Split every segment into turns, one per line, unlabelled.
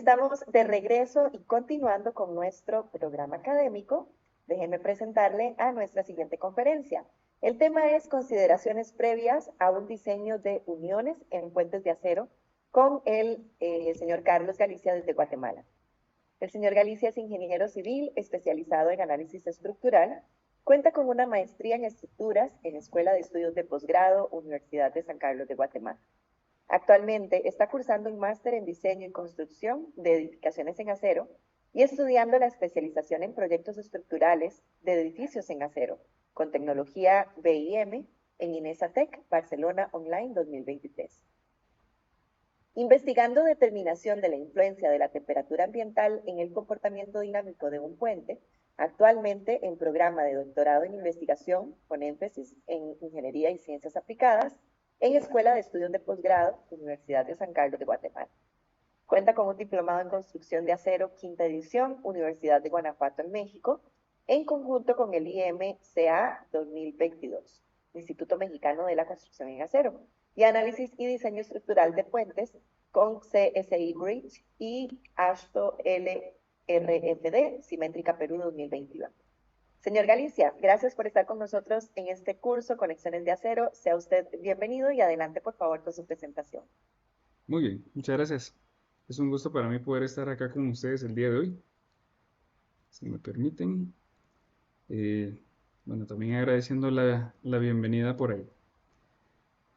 Estamos de regreso y continuando con nuestro programa académico. Déjenme presentarle a nuestra siguiente conferencia. El tema es consideraciones previas a un diseño de uniones en puentes de acero con el señor Carlos Galicia desde Guatemala. El señor Galicia es ingeniero civil especializado en análisis estructural. Cuenta con una maestría en estructuras en Escuela de Estudios de Posgrado, Universidad de San Carlos de Guatemala. Actualmente está cursando un máster en diseño y construcción de edificaciones en acero y estudiando la especialización en proyectos estructurales de edificios en acero con tecnología BIM en INESATEC, Barcelona Online 2023. Investigando determinación de la influencia de la temperatura ambiental en el comportamiento dinámico de un puente, actualmente en programa de doctorado en investigación con énfasis en ingeniería y ciencias aplicadas en Escuela de Estudios de Posgrado, Universidad de San Carlos de Guatemala. Cuenta con un diplomado en construcción de acero, quinta edición, Universidad de Guanajuato en México, en conjunto con el IMCA 2022, Instituto Mexicano de la Construcción en Acero, y análisis y diseño estructural de puentes con CSI Bridge y ASHTO LRFD, Simétrica Perú 2021. Señor Galicia, gracias por estar con nosotros en este curso Conexiones de Acero. Sea usted bienvenido y adelante, por favor, con su presentación.
Muy bien, muchas gracias. Es un gusto para mí poder estar acá con ustedes el día de hoy, si me permiten. Eh, bueno, también agradeciendo la bienvenida por ahí.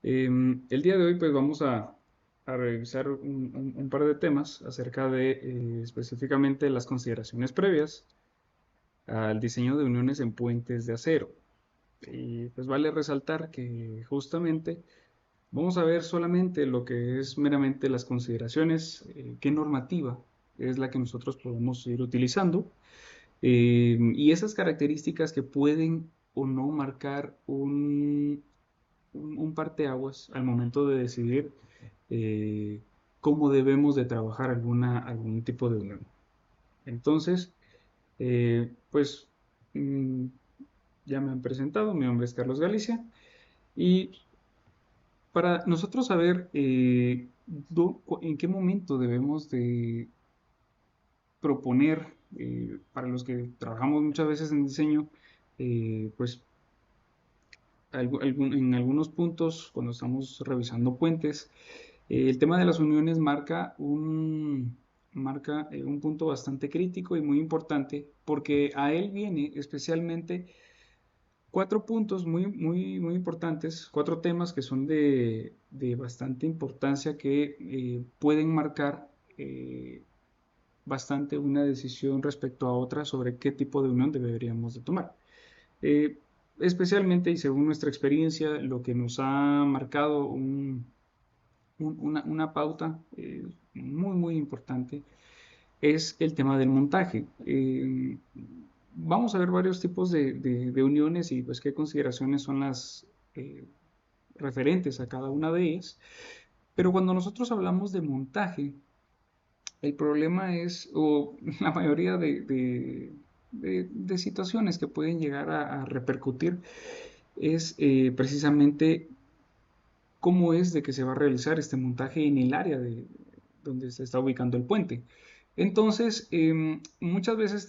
El día de hoy pues vamos a revisar un par de temas acerca de específicamente las consideraciones previas al diseño de uniones en puentes de acero. Y pues vale resaltar que justamente vamos a ver solamente lo que es meramente las consideraciones, qué normativa es la que nosotros podemos ir utilizando y esas características que pueden o no marcar un parteaguas al momento de decidir eh, cómo debemos de trabajar algún tipo de unión. Entonces, pues mm, ya me han presentado, mi nombre es Carlos Galicia y para nosotros saber en qué momento debemos de proponer, para los que trabajamos muchas veces en diseño, pues en algunos puntos, cuando estamos revisando puentes, el tema de las uniones marca un punto bastante crítico y muy importante, porque a él viene especialmente cuatro puntos muy importantes, cuatro temas que son de bastante importancia que pueden marcar bastante una decisión respecto a otra sobre qué tipo de unión deberíamos de tomar. Eh, Especialmente y según nuestra experiencia, lo que nos ha marcado una pauta muy importante es el tema del montaje. Vamos a ver varios tipos de uniones y pues qué consideraciones son las referentes a cada una de ellas. Pero cuando nosotros hablamos de montaje, el problema es, o la mayoría de situaciones que pueden llegar a repercutir, es precisamente cómo es de que se va a realizar este montaje en el área donde se está ubicando el puente. Entonces, muchas veces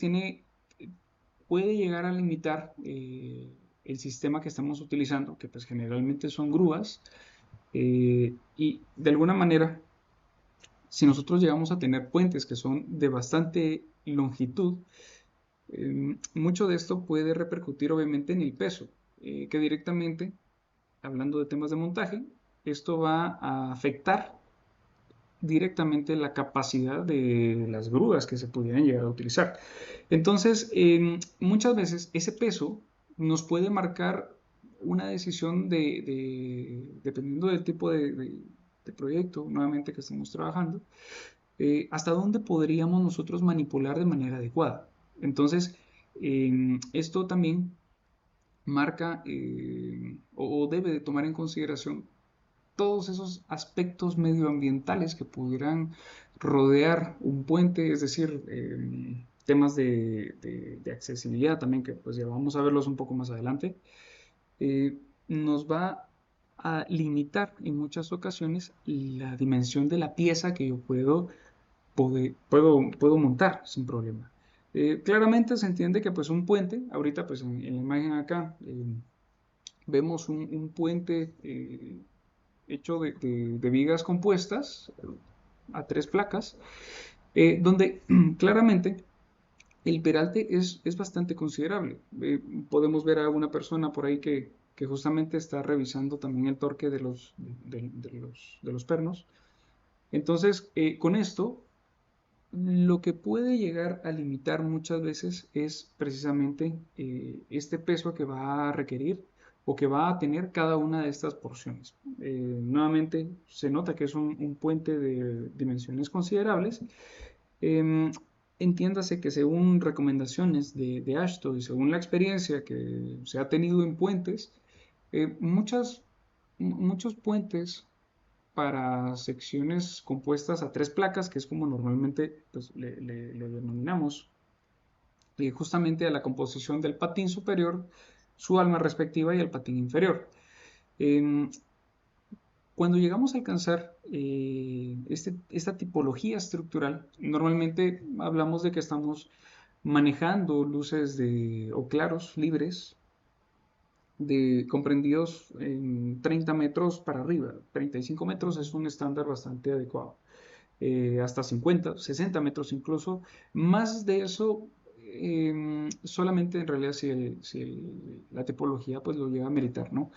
puede llegar a limitar el sistema que estamos utilizando, que pues generalmente son grúas, y de alguna manera, si nosotros llegamos a tener puentes que son de bastante longitud, mucho de esto puede repercutir obviamente en el peso, que directamente, hablando de temas de montaje, esto va a afectar directamente la capacidad de las grúas que se pudieran llegar a utilizar. Entonces, muchas veces ese peso nos puede marcar una decisión dependiendo del tipo de proyecto nuevamente que estemos trabajando, hasta dónde podríamos nosotros manipular de manera adecuada. Entonces, esto también marca o debe de tomar en consideración todos esos aspectos medioambientales que pudieran rodear un puente, es decir, temas de accesibilidad también, que pues ya vamos a verlos un poco más adelante, nos va a limitar en muchas ocasiones la dimensión de la pieza que yo puedo puedo montar sin problema. Claramente se entiende que pues un puente, ahorita pues en la imagen acá vemos un puente hecho de vigas compuestas a 3 placas, donde claramente el peralte es bastante considerable. Podemos ver a una persona por ahí que justamente está revisando también el torque de los pernos. Entonces, con esto, lo que puede llegar a limitar muchas veces es precisamente este peso que va a requerir o que va a tener cada una de estas porciones. Nuevamente, se nota que es un puente de dimensiones considerables. Em, Entiéndase que según recomendaciones de AASHTO y según la experiencia que se ha tenido en puentes, muchos puentes para secciones compuestas a 3 placas, que es como normalmente pues, le denominamos, justamente a la composición del patín superior, su alma respectiva y el patín inferior. Em, Cuando llegamos a alcanzar esta tipología estructural, normalmente hablamos de que estamos manejando luces o claros libres comprendidos en 30 metros para arriba. 35 metros es un estándar bastante adecuado. Hasta 50, 60 metros incluso. Más de eso, solamente en realidad si la tipología pues lo llega a meritar, ¿no?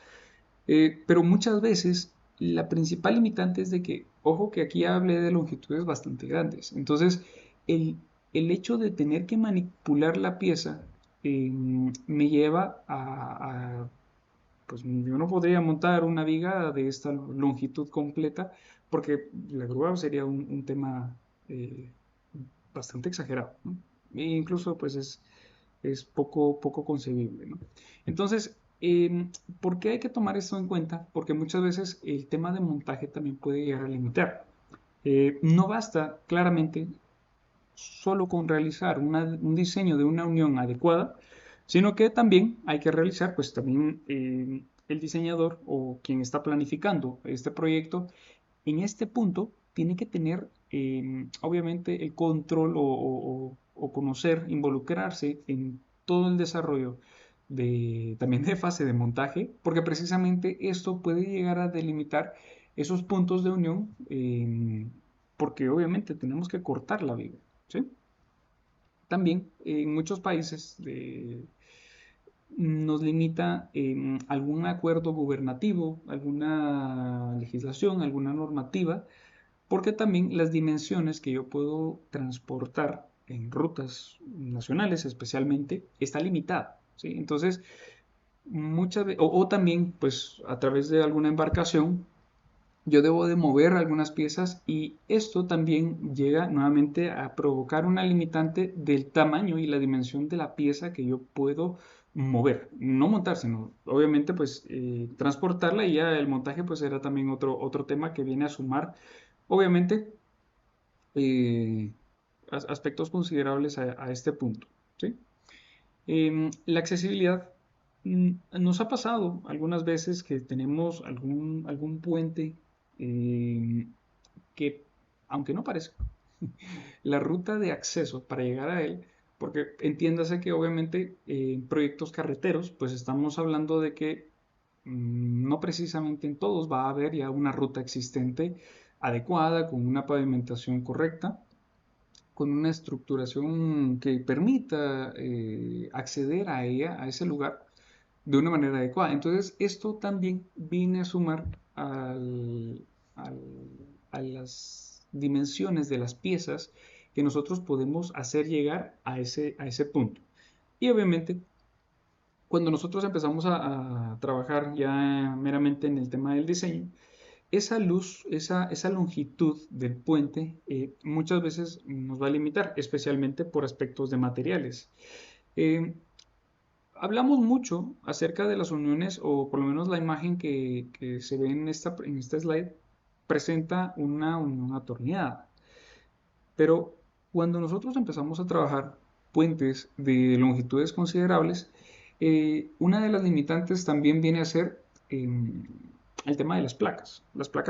Pero muchas veces la principal limitante es de que, ojo que aquí hablé de longitudes bastante grandes. Entonces, el, el hecho de tener que manipular la pieza me lleva pues yo no podría montar una viga de esta longitud completa porque la grúa sería un tema eh, bastante exagerado, ¿no? E incluso pues es poco concebible, ¿no? Entonces, ¿por qué hay que tomar esto en cuenta? Porque muchas veces el tema de montaje también puede llegar a limitar. No basta claramente solo con realizar un diseño de una unión adecuada, sino que también hay que realizar, pues también el diseñador o quien está planificando este proyecto, en este punto tiene que tener, obviamente, el control o conocer, involucrarse en todo el desarrollo también de fase de montaje, porque precisamente esto puede llegar a delimitar esos puntos de unión, porque obviamente tenemos que cortar la viga, ¿sí? También en muchos países nos limita algún acuerdo gubernativo, alguna legislación, alguna normativa, porque también las dimensiones que yo puedo transportar en rutas nacionales especialmente está limitada, ¿sí? Entonces, muchas veces, o también pues a través de alguna embarcación, yo debo de mover algunas piezas y esto también llega nuevamente a provocar una limitante del tamaño y la dimensión de la pieza que yo puedo mover, no montar, sino obviamente pues transportarla, y ya el montaje pues era también otro tema que viene a sumar obviamente eh, aspectos considerables a este punto, ¿sí? La accesibilidad, nos ha pasado algunas veces que tenemos algún puente em, que, aunque no parezca, la ruta de acceso para llegar a él, porque entiéndase que obviamente en proyectos carreteros, pues estamos hablando de que no precisamente en todos va a haber ya una ruta existente adecuada, con una pavimentación correcta, con una estructuración que permita acceder a ella, a ese lugar, de una manera adecuada. Entonces, esto también viene a sumar a las dimensiones de las piezas que nosotros podemos hacer llegar a ese punto. Y obviamente, cuando nosotros empezamos a trabajar ya meramente en el tema del diseño, esa luz, esa longitud del puente muchas veces nos va a limitar, especialmente por aspectos de materiales. Eh, Hablamos mucho acerca de las uniones, o por lo menos la imagen que se ve en esta slide presenta una unión atornillada. Pero cuando nosotros empezamos a trabajar puentes de longitudes considerables, una de las limitantes también viene a ser el tema de las placas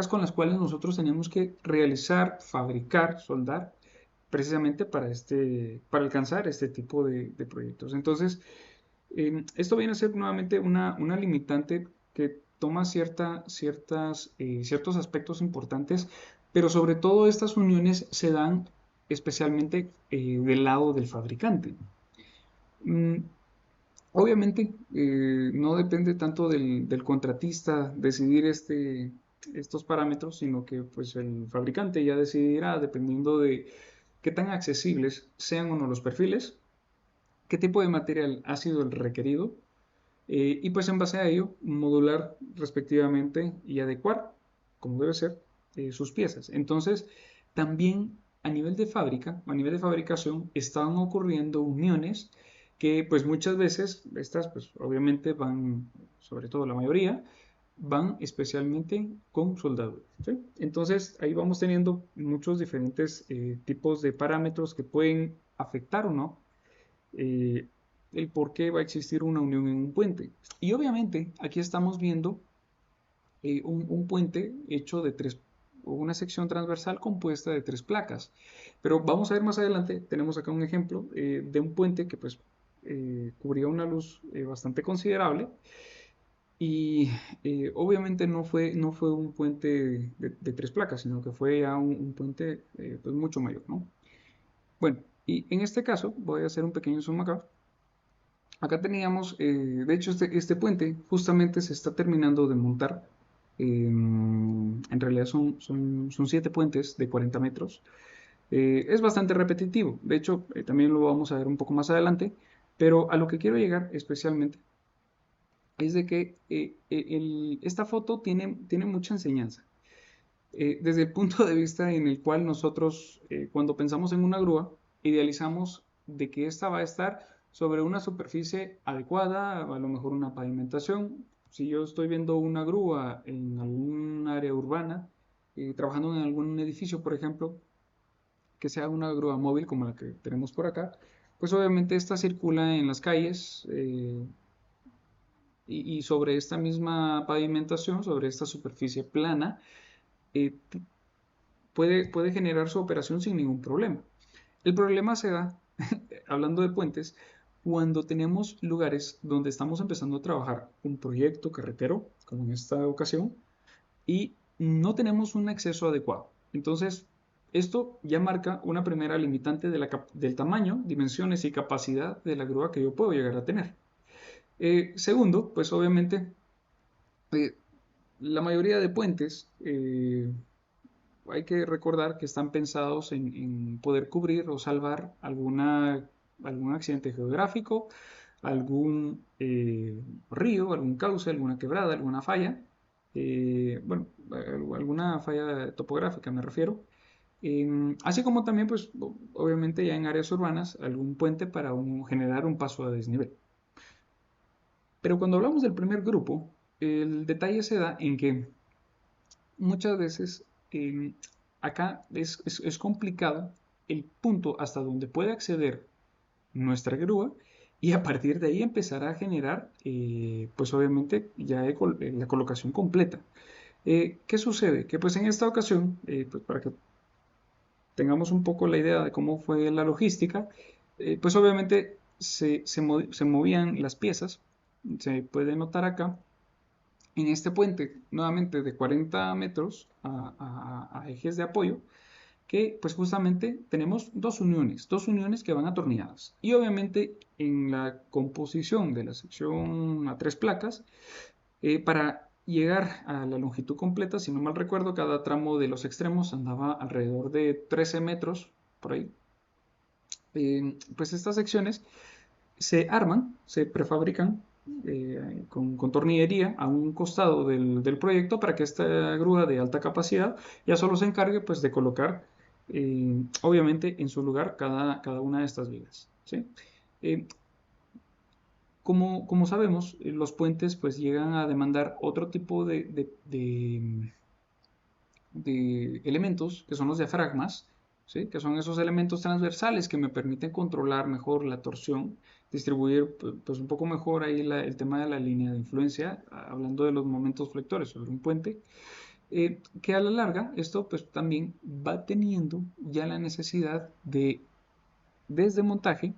con las cuales nosotros tenemos que realizar, fabricar, soldar precisamente para alcanzar este tipo de proyectos. Entonces, esto viene a ser nuevamente una limitante que toma ciertos aspectos importantes, pero sobre todo estas uniones se dan especialmente del lado del fabricante. Mm, Obviamente, no depende tanto del contratista decidir estos parámetros, sino que pues el fabricante ya decidirá dependiendo de qué tan accesibles sean o no los perfiles, qué tipo de material ha sido el requerido, y pues en base a ello modular respectivamente y adecuar, como debe ser, sus piezas. Entonces, también a nivel de fábrica, a nivel de fabricación, estaban ocurriendo uniones que pues muchas veces, estas pues obviamente van, sobre todo la mayoría, van especialmente con soldadura, ¿sí? Entonces ahí vamos teniendo muchos diferentes tipos de parámetros que pueden afectar o no eh, el por qué va a existir una unión en un puente. Y obviamente aquí estamos viendo un puente hecho de una sección transversal compuesta de tres placas. Pero vamos a ver más adelante, tenemos acá un ejemplo de un puente que pues cubría una luz bastante considerable y obviamente no fue un puente de tres placas, sino que fue ya un puente pues mucho mayor, ¿no? Bueno, y en este caso voy a hacer un pequeño zoom acá. Acá teníamos, de hecho, este puente justamente se está terminando de montar. En realidad son 7 puentes de 40 metros. Es bastante repetitivo. De hecho, también lo vamos a ver un poco más adelante. Pero a lo que quiero llegar especialmente es de que esta foto tiene mucha enseñanza. Desde el punto de vista en el cual nosotros, cuando pensamos en una grúa, idealizamos de que ésta va a estar sobre una superficie adecuada, a lo mejor una pavimentación. Si yo estoy viendo una grúa en algún área urbana, trabajando en algún edificio, por ejemplo, que sea una grúa móvil como la que tenemos por acá, pues obviamente esta circula en las calles y sobre esta misma pavimentación, sobre esta superficie plana, eh, puede generar su operación sin ningún problema. El problema se da, hablando de puentes, cuando tenemos lugares donde estamos empezando a trabajar un proyecto carretero, como en esta ocasión, y no tenemos un acceso adecuado. Entonces, esto ya marca una primera limitante del tamaño, dimensiones y capacidad de la grúa que yo puedo llegar a tener. Segundo, pues obviamente, eh, la mayoría de puentes hay que recordar que están pensados en poder cubrir o salvar algún accidente geográfico, algún río, algún cauce, alguna quebrada, alguna falla, bueno, alguna falla topográfica me refiero. Así como también, pues, obviamente ya en áreas urbanas, algún puente para generar un paso a desnivel. Pero cuando hablamos del primer grupo, el detalle se da en que muchas veces acá es complicado el punto hasta donde puede acceder nuestra grúa y a partir de ahí empezar a generar, pues obviamente ya la colocación completa. ¿Qué sucede? Que pues en esta ocasión, pues para que tengamos un poco la idea de cómo fue la logística, pues obviamente se movían las piezas, se puede notar acá en este puente, nuevamente de 40 metros a ejes de apoyo, que pues justamente tenemos dos uniones que van atornilladas. Y obviamente en la composición de la sección a tres placas, para llegar a la longitud completa, si no mal recuerdo, cada tramo de los extremos andaba alrededor de 13 metros, por ahí. Pues estas secciones se arman, se prefabrican con tornillería a un costado del proyecto para que esta grúa de alta capacidad ya solo se encargue pues de colocar obviamente en su lugar cada una de estas vigas, ¿sí? Eh, como sabemos, los puentes pues llegan a demandar otro tipo de elementos que son los diafragmas, ¿sí? Que son esos elementos transversales que me permiten controlar mejor la torsión, distribuir pues, un poco mejor ahí el tema de la línea de influencia, hablando de los momentos flectores sobre un puente. Que a la larga esto pues también va teniendo ya la necesidad de, desde montaje,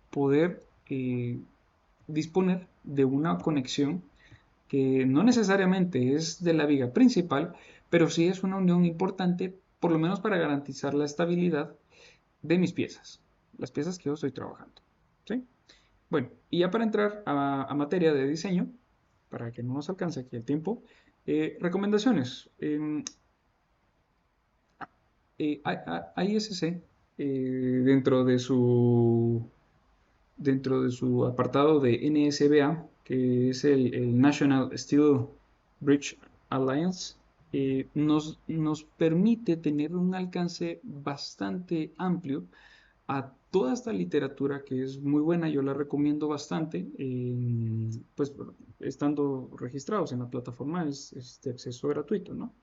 poder disponer de una conexión que no necesariamente es de la viga principal, pero sí es una unión importante, por lo menos para garantizar la estabilidad de mis piezas, las piezas que yo estoy trabajando. ¿Sí? Bueno, y ya para entrar a materia de diseño, para que no nos alcance aquí el tiempo, recomendaciones. ISC, dentro dentro de su apartado de NSBA, que es el National Steel Bridge Alliance, nos permite tener un alcance bastante amplio a toda esta literatura que es muy buena. Yo la recomiendo bastante, pues estando registrados en la plataforma es de acceso gratuito, ¿no?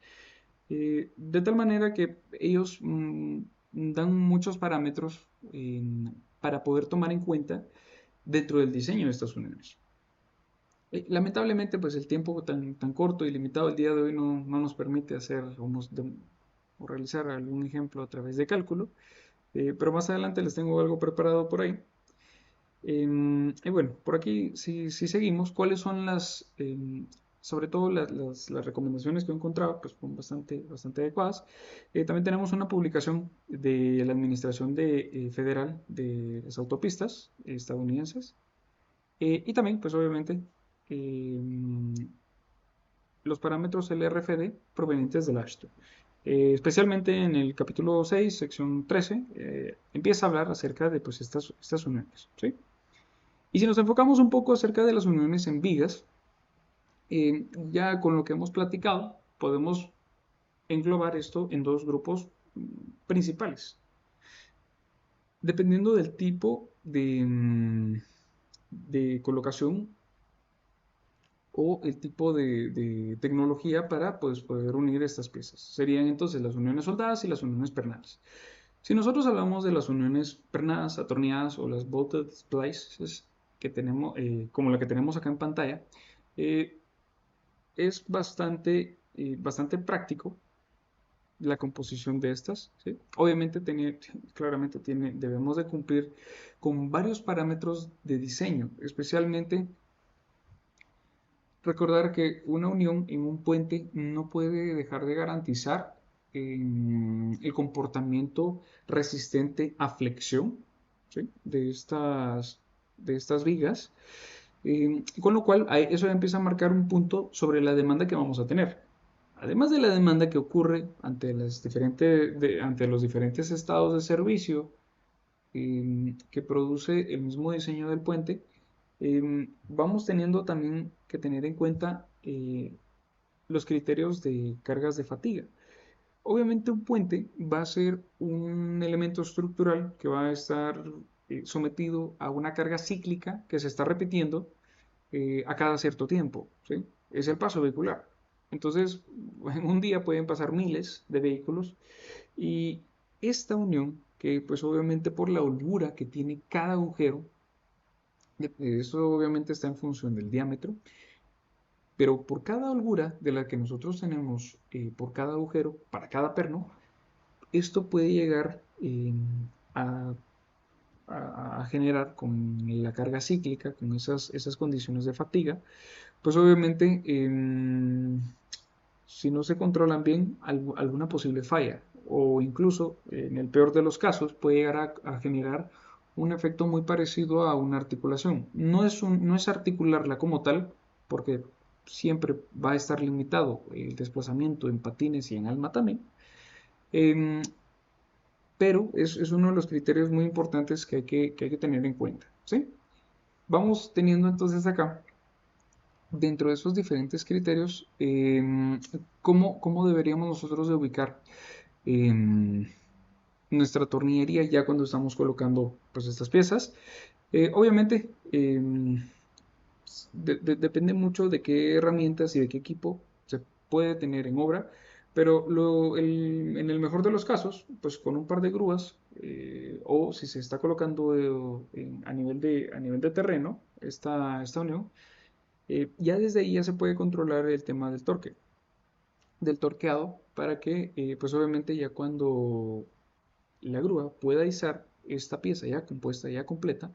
De tal manera que ellos dan muchos parámetros para poder tomar en cuenta dentro del diseño de estas uniones. Lamentablemente, pues el tiempo tan corto y limitado el día de hoy no nos permite hacer o realizar algún ejemplo a través de cálculo, pero más adelante les tengo algo preparado por ahí. Y bueno, por aquí si seguimos, ¿cuáles son sobre todo las recomendaciones que he encontrado? Pues son bastante adecuadas. También tenemos una publicación de la Administración Federal de las Autopistas estadounidenses. Y también, pues obviamente, em, los parámetros LRFD provenientes del AASHTO. Especialmente en el capítulo 6, sección 13, empieza a hablar acerca de pues, estas uniones. ¿Sí? Y si nos enfocamos un poco acerca de las uniones en vigas, ya con lo que hemos platicado, podemos englobar esto en dos grupos principales. Dependiendo del tipo de colocación o el tipo de tecnología para pues, poder unir estas piezas. Serían entonces las uniones soldadas y las uniones pernadas. Si nosotros hablamos de las uniones pernadas, atornilladas o las bolted splices que tenemos, como la que tenemos acá en pantalla, eh, es bastante práctico la composición de estas. ¿Sí? Obviamente, claramente debemos de cumplir con varios parámetros de diseño, especialmente recordar que una unión en un puente no puede dejar de garantizar el comportamiento resistente a flexión, ¿sí? de estas vigas, con lo cual eso ya empieza a marcar un punto sobre la demanda que vamos a tener. Además de la demanda que ocurre ante ante los diferentes estados de servicio que produce el mismo diseño del puente, vamos teniendo también que tener en cuenta los criterios de cargas de fatiga. Obviamente un puente va a ser un elemento estructural que va a estar sometido a una carga cíclica que se está repitiendo a cada cierto tiempo. ¿Sí? Es el paso vehicular. Entonces, en un día pueden pasar miles de vehículos y esta unión, que pues obviamente por la holgura que tiene cada agujero, eso obviamente está en función del diámetro, pero por cada holgura de la que nosotros tenemos por cada agujero, para cada perno, esto puede llegar a, a generar con la carga cíclica, con esas condiciones de fatiga, pues obviamente si no se controlan bien, alguna posible falla o incluso en el peor de los casos puede llegar a generar un efecto muy parecido a una articulación. No es articularla como tal, porque siempre va a estar limitado el desplazamiento en patines y en alma también, em, pero es uno de los criterios muy importantes que hay que tener en cuenta. ¿Sí? Vamos teniendo entonces acá dentro de esos diferentes criterios, ¿cómo deberíamos nosotros de ubicar nuestra tornillería ya cuando estamos colocando pues, estas piezas? Obviamente, depende mucho de qué herramientas y de qué equipo se puede tener en obra, pero en el mejor de los casos, pues con un par de grúas, o si se está colocando a nivel de terreno esta unión, ya desde ahí ya se puede controlar el tema del torque. del torqueado para que, pues obviamente ya cuando la grúa pueda izar esta pieza ya compuesta, ya completa,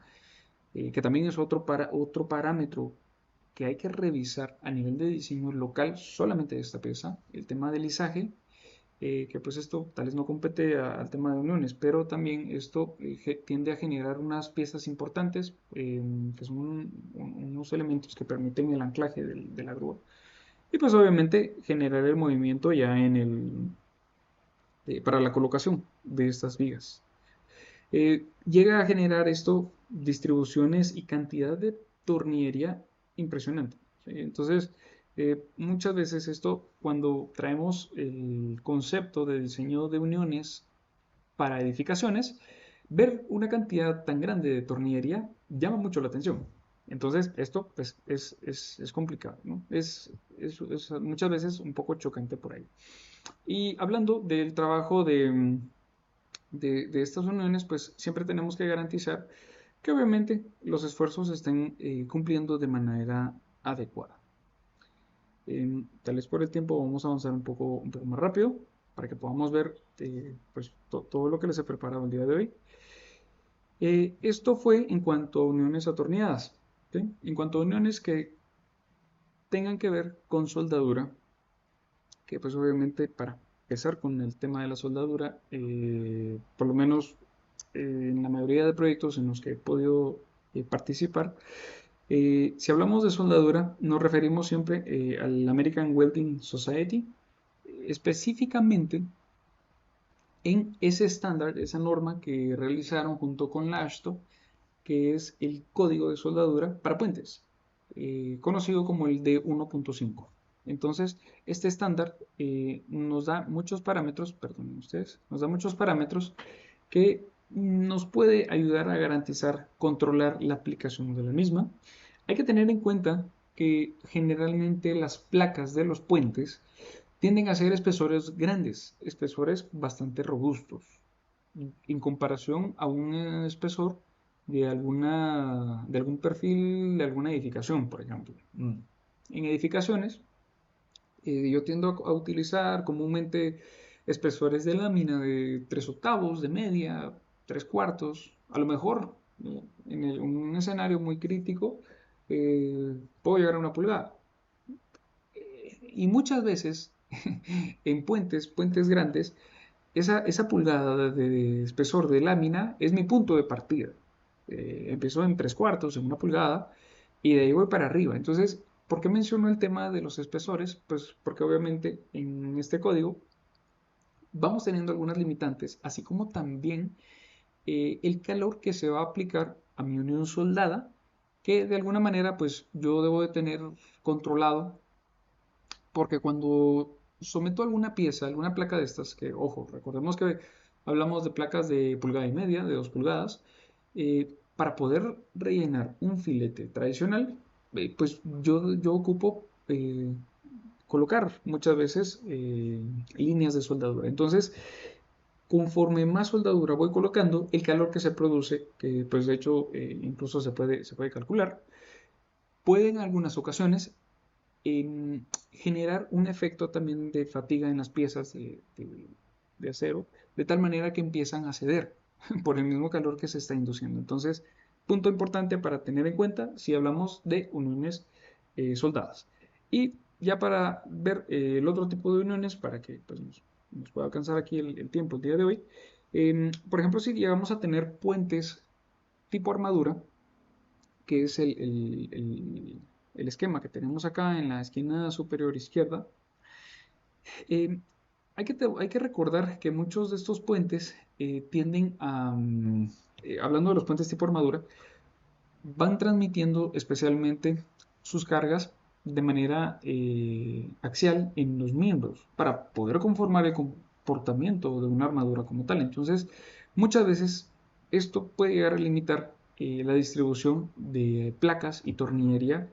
que también es otro parámetro que hay que revisar a nivel de diseño local solamente de esta pieza, el tema del izaje, que pues esto tal vez no compete al tema de uniones, pero también esto tiende a generar unas piezas importantes, que son unos elementos que permiten el anclaje de la grúa. Y pues obviamente generar el movimiento ya para la colocación de estas vigas. Llega a generar esto distribuciones y cantidad de tornillería impresionante. ¿Sí? Entonces, muchas veces esto, cuando traemos el concepto de diseño de uniones para edificaciones, ver una cantidad tan grande de tornillería llama mucho la atención. Entonces, esto pues, es complicado, ¿no? Es muchas veces un poco chocante por ahí. Y hablando del trabajo de estas uniones, pues siempre tenemos que garantizar que obviamente los esfuerzos estén cumpliendo de manera adecuada. Tal vez por el tiempo vamos a avanzar un poco más rápido para que podamos ver pues, todo lo que les he preparado el día de hoy. Esto fue en cuanto a uniones atornilladas. ¿Sí? En cuanto a uniones que tengan que ver con soldadura, que pues obviamente para empezar con el tema de la soldadura, por lo menos en la mayoría de proyectos en los que he podido participar, si hablamos de soldadura, nos referimos siempre al American Welding Society, específicamente en ese estándar, esa norma que realizaron junto con la AASHTO, que es el código de soldadura para puentes, conocido como el D1.5. Entonces, este estándar nos da muchos parámetros, perdonen ustedes, nos da muchos parámetros que nos puede ayudar a garantizar, controlar la aplicación de la misma. Hay que tener en cuenta que generalmente las placas de los puentes tienden a ser espesores grandes, espesores bastante robustos, en comparación a un espesor de algún perfil de alguna edificación, por ejemplo. En edificaciones, yo tiendo a utilizar comúnmente espesores de lámina de 3 octavos, de media, 3 cuartos, a lo mejor en un escenario muy crítico puedo llegar a una pulgada. Y muchas veces en puentes grandes, esa pulgada de espesor de lámina es mi punto de partida. Empezó en 3 cuartos, en una pulgada, y de ahí voy para arriba. Entonces, ¿por qué menciono el tema de los espesores? Pues porque obviamente en este código vamos teniendo algunas limitantes, así como también el calor que se va a aplicar a mi unión soldada, que de alguna manera pues yo debo de tener controlado, porque cuando someto alguna pieza, alguna placa de estas, que ojo, recordemos que hablamos de placas de pulgada y media, de 2 pulgadas, para poder rellenar un filete tradicional, pues yo ocupo colocar muchas veces líneas de soldadura. Entonces, conforme más soldadura voy colocando, el calor que se produce, que pues de hecho incluso se puede calcular, puede en algunas ocasiones generar un efecto también de fatiga en las piezas de acero, de tal manera que empiezan a ceder por el mismo calor que se está induciendo. Entonces, punto importante para tener en cuenta si hablamos de uniones soldadas. Y ya para ver el otro tipo de uniones, para que pues, nos pueda alcanzar aquí el tiempo el día de hoy, por ejemplo, si llegamos a tener puentes tipo armadura, que es el esquema que tenemos acá en la esquina superior izquierda, eh, hay que recordar que muchos de estos puentes tienden a, hablando de los puentes tipo armadura, van transmitiendo especialmente sus cargas de manera axial en los miembros para poder conformar el comportamiento de una armadura como tal. Entonces, muchas veces esto puede llegar a limitar la distribución de placas y tornillería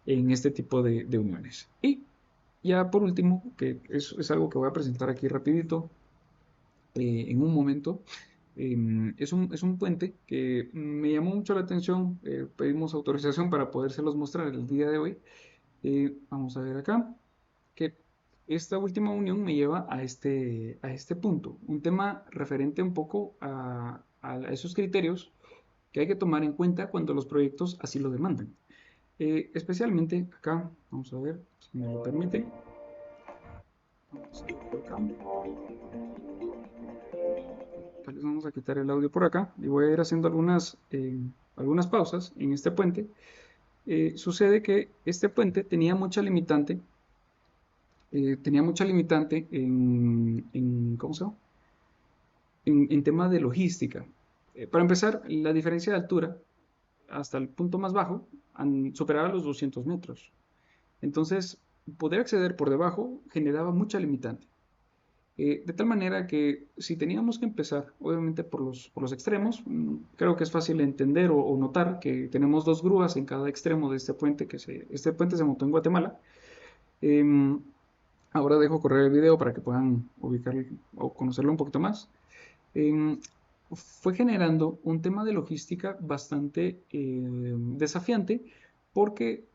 en este tipo de uniones. Y ya por último, que es algo que voy a presentar aquí rapidito, en un momento, es un puente que me llamó mucho la atención, pedimos autorización para podérselos mostrar el día de hoy. Vamos a ver acá, que esta última unión me lleva a este punto, un tema referente un poco a esos criterios que hay que tomar en cuenta cuando los proyectos así lo demandan. Especialmente acá, vamos a ver si me lo permiten. Vamos a ir por acá. Tal vez vamos a quitar el audio por acá y voy a ir haciendo algunas pausas en este puente. Sucede que este puente tenía mucha limitante ¿cómo se llama? En tema de logística. Para empezar, la diferencia de altura hasta el punto más bajo superaba los 200 metros. Entonces, poder acceder por debajo generaba mucha limitante. De tal manera que si teníamos que empezar, obviamente por los extremos, creo que es fácil entender o notar que tenemos dos grúas en cada extremo de este puente, este puente se montó en Guatemala. Em, Ahora dejo correr el video para que puedan ubicar o conocerlo un poquito más. Em, Fue generando un tema de logística bastante desafiante porque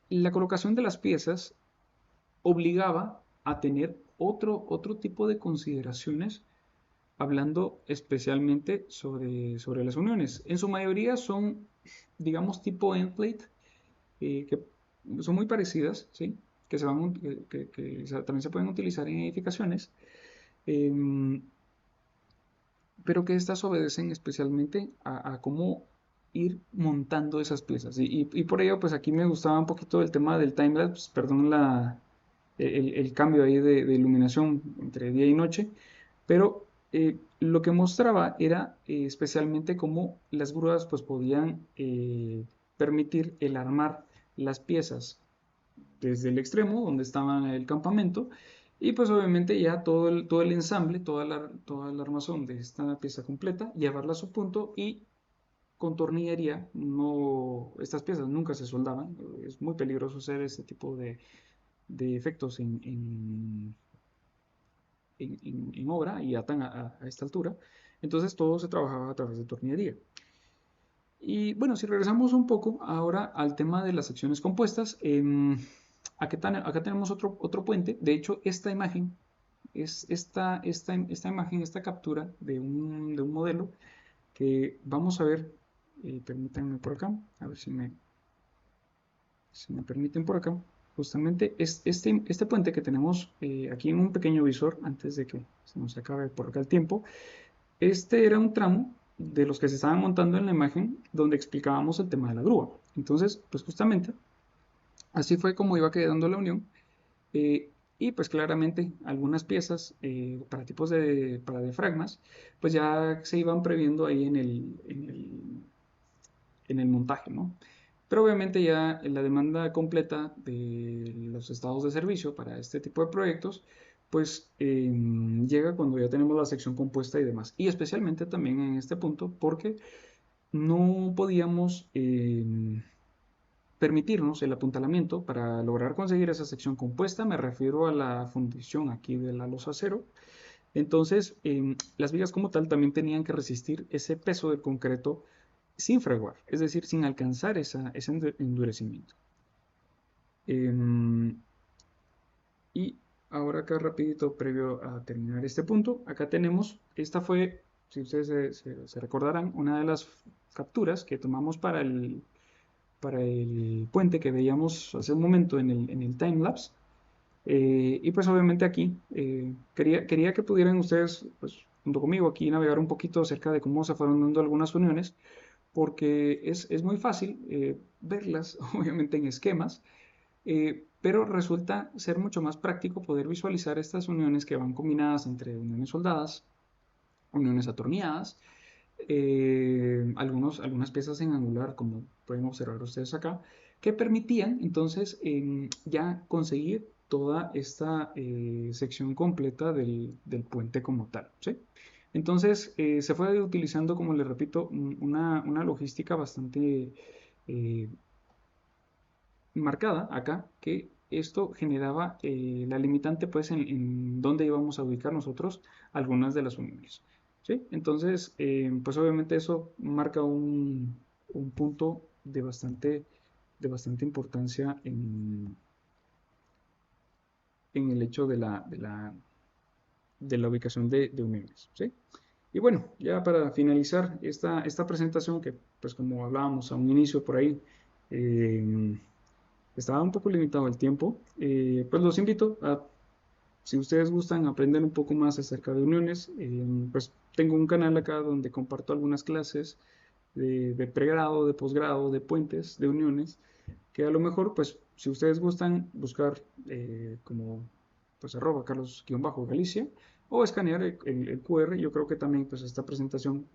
la colocación de las piezas obligaba a tener otro tipo de consideraciones, hablando especialmente sobre las uniones. En su mayoría son, digamos, tipo endplate, que son muy parecidas, ¿sí? También se pueden utilizar en edificaciones, em, pero que estas obedecen especialmente a cómo ir montando esas piezas. Y por ello, pues aquí me gustaba un poquito el tema del timelapse, perdón el cambio ahí de iluminación entre día y noche, pero lo que mostraba era especialmente cómo las grúas pues podían permitir el armar las piezas desde el extremo donde estaba el campamento y pues obviamente ya todo el ensamble, toda la armazón de esta pieza completa, llevarla a su punto y con tornillería, no, estas piezas nunca se soldaban, es muy peligroso hacer este tipo de efectos en obra y atan a esta altura, entonces todo se trabajaba a través de tornillería. Y bueno, si regresamos un poco ahora al tema de las secciones compuestas, acá tenemos otro puente. De hecho, esta imagen es esta imagen, esta captura de un modelo que vamos a ver. Permítanme por acá, a ver si me permiten por acá. Justamente es este puente que tenemos aquí en un pequeño visor, antes de que se nos acabe por acá el tiempo. Este era un tramo de los que se estaban montando en la imagen donde explicábamos el tema de la grúa. Entonces, pues justamente así fue como iba quedando la unión. eh, y pues claramente algunas piezas para para diafragmas, pues ya se iban previendo ahí en el montaje, ¿no? Pero obviamente ya la demanda completa de los estados de servicio para este tipo de proyectos, pues llega cuando ya tenemos la sección compuesta y demás. Y especialmente también en este punto porque no podíamos permitirnos el apuntalamiento para lograr conseguir esa sección compuesta. Me refiero a la fundición aquí de la losa acero. Entonces, las vigas como tal también tenían que resistir ese peso del concreto sin fraguar, es decir, sin alcanzar ese endurecimiento. Y ahora acá rapidito, previo a terminar este punto, acá tenemos, esta fue, si ustedes se recordarán, una de las capturas que tomamos para el puente que veíamos hace un momento en el timelapse. Y pues obviamente aquí quería que pudieran ustedes, pues junto conmigo aquí, navegar un poquito acerca de cómo se fueron dando algunas uniones, porque es muy fácil verlas, obviamente en esquemas, pero resulta ser mucho más práctico poder visualizar estas uniones que van combinadas entre uniones soldadas, uniones atornilladas, algunas piezas en angular, como pueden observar ustedes acá, que permitían entonces ya conseguir toda esta sección completa del puente como tal, ¿sí? Entonces se fue utilizando, como les repito, una logística bastante eh, marcada acá, que esto generaba la limitante pues en dónde íbamos a ubicar nosotros algunas de las uniones. ¿Sí? Entonces, pues obviamente eso marca un punto de bastante importancia en el hecho de la ubicación de uniones, ¿sí? Y bueno, ya para finalizar esta presentación, que pues como hablábamos a un inicio por ahí, eh, estaba un poco limitado el tiempo, pues los invito a, si ustedes gustan aprender un poco más acerca de uniones, pues tengo un canal acá donde comparto algunas clases de pregrado, de posgrado, de puentes, de uniones, que a lo mejor, pues, si ustedes gustan buscar como, pues, @Carlos-Galicia o escanear el QR, yo creo que también, pues, esta presentación